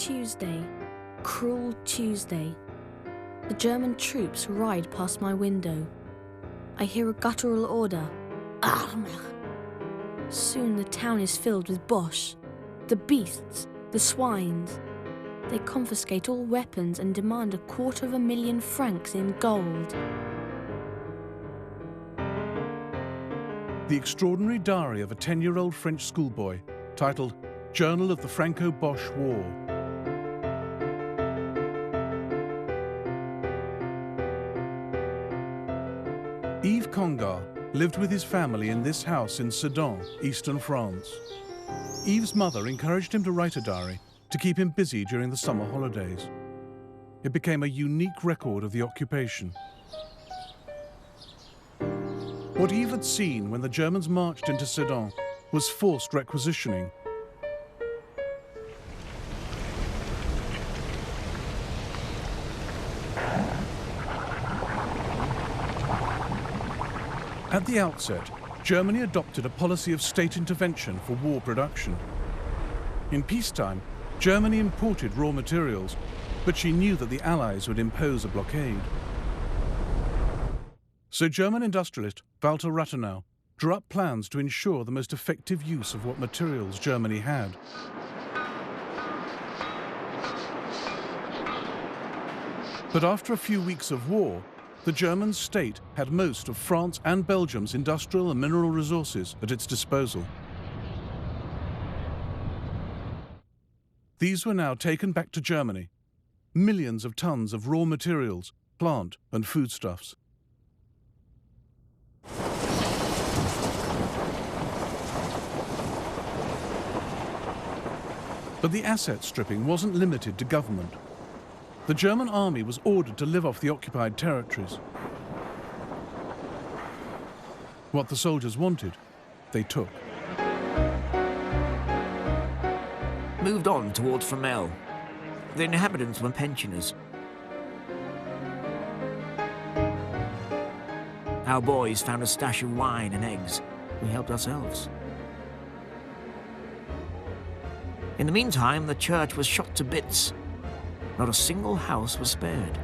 Tuesday, cruel Tuesday. The German troops ride past my window. I hear a guttural order, Arme! Soon the town is filled with Bosch, the beasts, the swines. They confiscate all weapons and demand 250,000 francs in gold. The extraordinary diary of a 10-year-old French schoolboy, titled Journal of the Franco-Bosch War. Yves Congar lived with his family in this house in Sedan, eastern France. Yves' mother encouraged him to write a diary to keep him busy during the summer holidays. It became a unique record of the occupation. What Yves had seen when the Germans marched into Sedan was forced requisitioning. At the outset, Germany adopted a policy of state intervention for war production. In peacetime, Germany imported raw materials, but she knew that the Allies would impose a blockade. So German industrialist Walter Rathenau drew up plans to ensure the most effective use of what materials Germany had. But after a few weeks of war, the German state had most of France and Belgium's industrial and mineral resources at its disposal. These were now taken back to Germany, millions of tons of raw materials, plant and foodstuffs. But the asset stripping wasn't limited to government. The German army was ordered to live off the occupied territories. What the soldiers wanted, they took. Moved on towards Fromelles. The inhabitants were pensioners. Our boys found a stash of wine and eggs. We helped ourselves. In the meantime, the church was shot to bits. Not a single house was spared.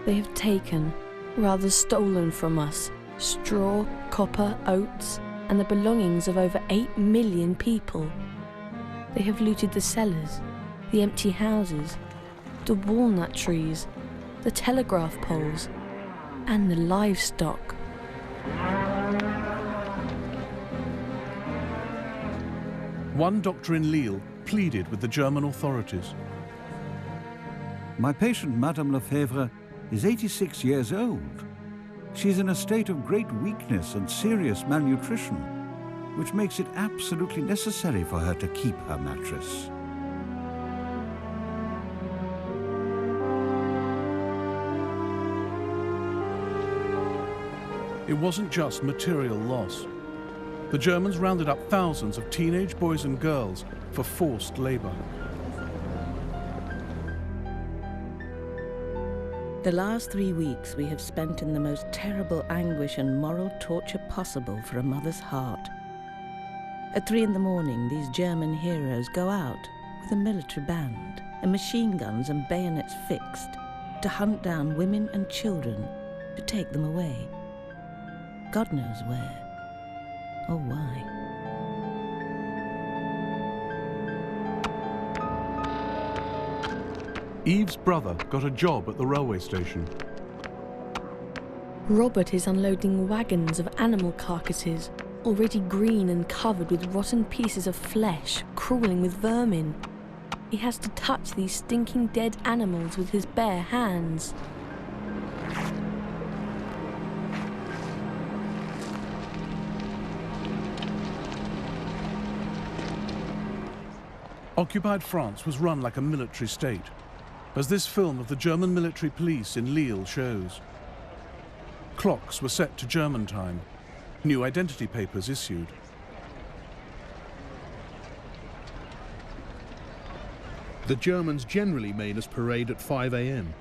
They have taken, rather stolen from us, straw, copper, oats, and the belongings of over 8 million people. They have looted the cellars, the empty houses, the walnut trees, the telegraph poles, and the livestock. One doctor in Lille pleaded with the German authorities. My patient, Madame Lefebvre, is 86 years old. She's in a state of great weakness and serious malnutrition, which makes it absolutely necessary for her to keep her mattress. It wasn't just material loss. The Germans rounded up thousands of teenage boys and girls for forced labor. The last 3 weeks we have spent in the most terrible anguish and moral torture possible for a mother's heart. At 3 in the morning, these German heroes go out with a military band and machine guns and bayonets fixed to hunt down women and children, to take them away. God knows where. Oh, why? Yves' brother got a job at the railway station. Robert is unloading wagons of animal carcasses, already green and covered with rotten pieces of flesh, crawling with vermin. He has to touch these stinking dead animals with his bare hands. Occupied France was run like a military state, as this film of the German military police in Lille shows. Clocks were set to German time, new identity papers issued. The Germans generally made us parade at 5 a.m.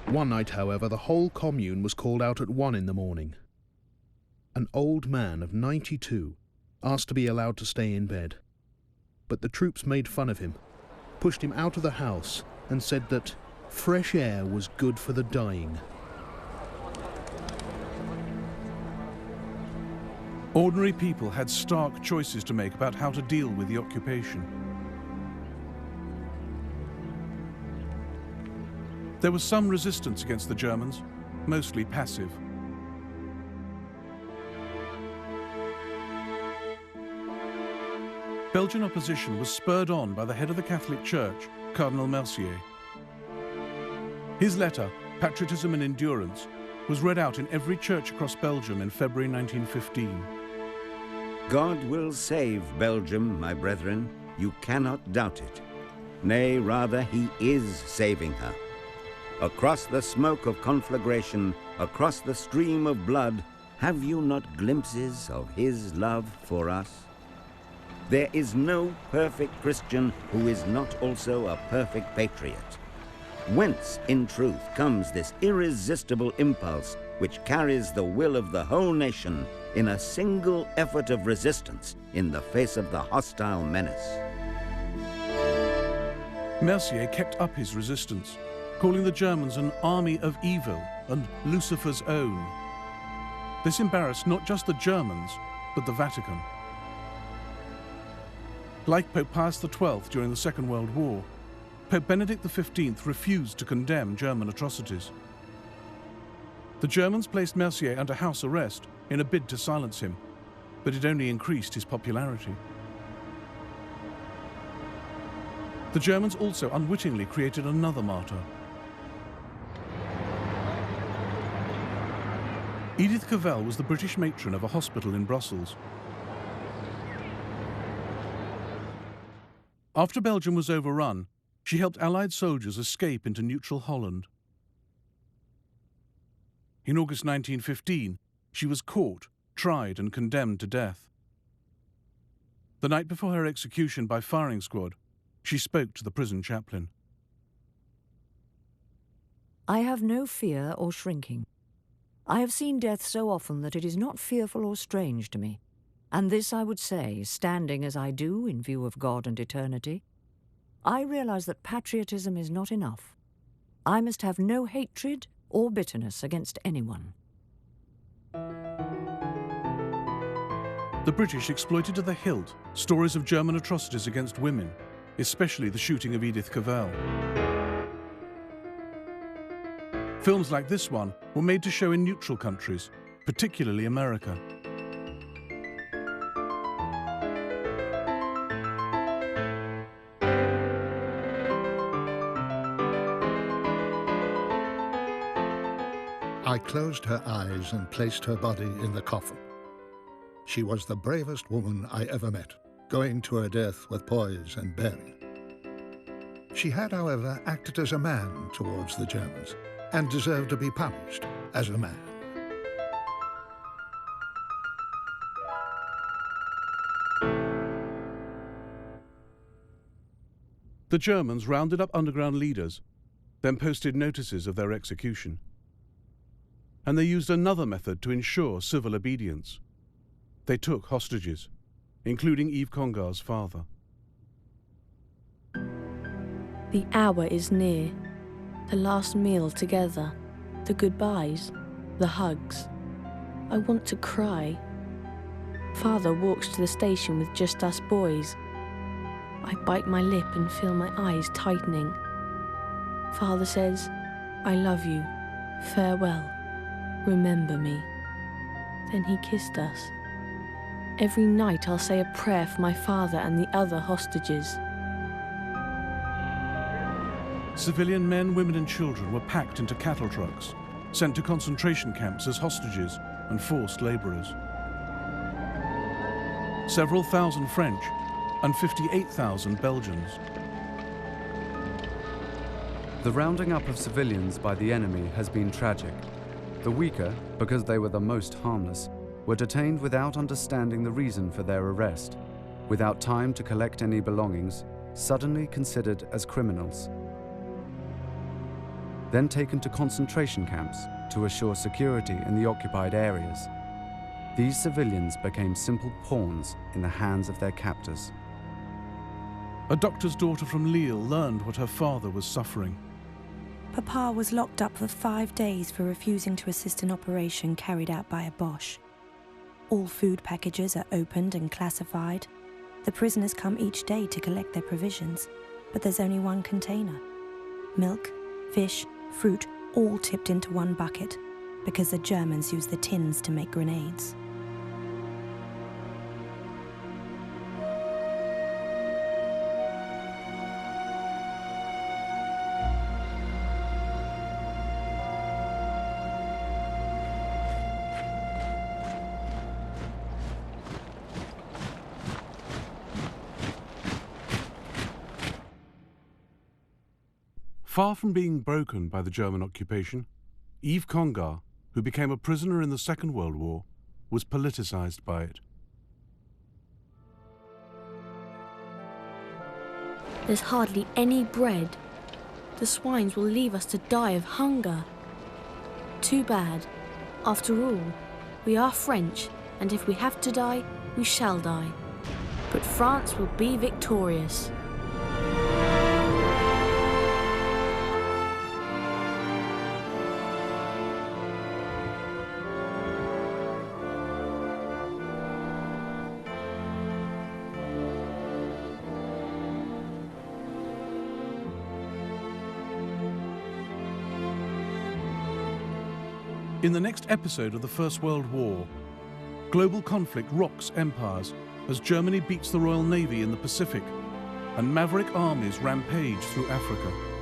One night, however, the whole commune was called out at 1 in the morning. An old man of 92 asked to be allowed to stay in bed. but the troops made fun of him, pushed him out of the house, and said that fresh air was good for the dying. Ordinary people had stark choices to make about how to deal with the occupation. There was some resistance against the Germans, mostly passive. Belgian opposition was spurred on by the head of the Catholic Church, Cardinal Mercier. His letter, Patriotism and Endurance, was read out in every church across Belgium in February 1915. God will save Belgium, my brethren. You cannot doubt it. Nay, rather, he is saving her. Across the smoke of conflagration, across the stream of blood, have you not glimpses of his love for us? There is no perfect Christian who is not also a perfect patriot. Whence, in truth, comes this irresistible impulse which carries the will of the whole nation in a single effort of resistance in the face of the hostile menace? Mercier kept up his resistance, calling the Germans an army of evil and Lucifer's own. This embarrassed not just the Germans, but the Vatican. Like Pope Pius XII during the Second World War, Pope Benedict XV refused to condemn German atrocities. The Germans placed Mercier under house arrest in a bid to silence him, but it only increased his popularity. The Germans also unwittingly created another martyr. Edith Cavell was the British matron of a hospital in Brussels. After Belgium was overrun, she helped Allied soldiers escape into neutral Holland. In August 1915, she was caught, tried, and condemned to death. The night before her execution by firing squad, she spoke to the prison chaplain. I have no fear or shrinking. I have seen death so often that it is not fearful or strange to me. And this I would say, standing as I do in view of God and eternity. I realize that patriotism is not enough. I must have no hatred or bitterness against anyone. The British exploited to the hilt stories of German atrocities against women, especially the shooting of Edith Cavell. Films like this one were made to show in neutral countries, particularly America. I closed her eyes and placed her body in the coffin. She was the bravest woman I ever met, going to her death with poise and bearing. She had, however, acted as a man towards the Germans, and deserved to be punished as a man. The Germans rounded up underground leaders, then posted notices of their execution. And they used another method to ensure civil obedience. They took hostages, including Yves Congar's father. The hour is near. The last meal together, the goodbyes, the hugs. I want to cry. Father walks to the station with just us boys. I bite my lip and feel my eyes tightening. Father says, I love you. Farewell. Remember me. Then he kissed us. Every night I'll say a prayer for my father and the other hostages. Civilian men, women and children were packed into cattle trucks, sent to concentration camps as hostages and forced labourers. Several thousand French and 58,000 Belgians. The rounding up of civilians by the enemy has been tragic. The weaker, because they were the most harmless, were detained without understanding the reason for their arrest, without time to collect any belongings, suddenly considered as criminals. Then taken to concentration camps to assure security in the occupied areas. These civilians became simple pawns in the hands of their captors. A doctor's daughter from Lille learned what her father was suffering. Papa was locked up for 5 days for refusing to assist an operation carried out by a Boche. All food packages are opened and classified. The prisoners come each day to collect their provisions, but there's only one container. Milk, fish, fruit, all tipped into one bucket, because the Germans use the tins to make grenades. Far from being broken by the German occupation, Yves Congar, who became a prisoner in the Second World War, was politicized by it. There's hardly any bread. The swines will leave us to die of hunger. Too bad. After all, we are French, and if we have to die, we shall die. But France will be victorious. In the next episode of the First World War, global conflict rocks empires as Germany beats the Royal Navy in the Pacific and maverick armies rampage through Africa.